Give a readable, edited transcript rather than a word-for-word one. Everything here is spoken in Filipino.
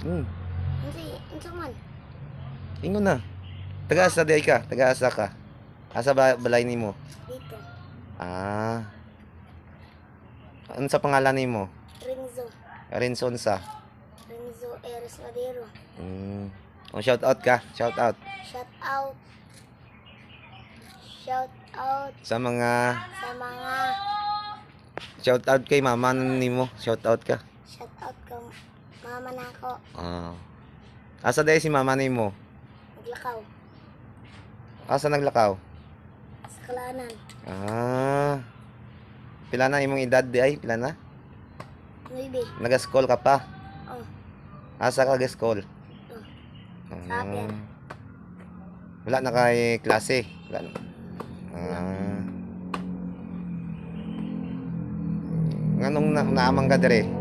Hmm. Unsa man? Ingon na. Taga-asa di ay ka? Taga-asa ka? Asa ba balay nimo? Dito. Ah. Ano sa pangalan nimo? Renzo. Renson sa. Renzo Eres Madero. O shout out ka. Shout out Shout out. Shout out sa mga sa mga shout out kay mama nimo. Shout out ka. shout out ka mama nako. Ah. Asa di si mama nimo? Naglakaw. Asa naglakaw? Sa kalanan. Ah. Pila na imong edad di ay? Pila na? Maybe. Naga-school ka pa? Oh. Asa ka ga-school? Oh. Ah. Sabi. Wala na kay klase. Wala na. Ah. Nganong naamang ka dire?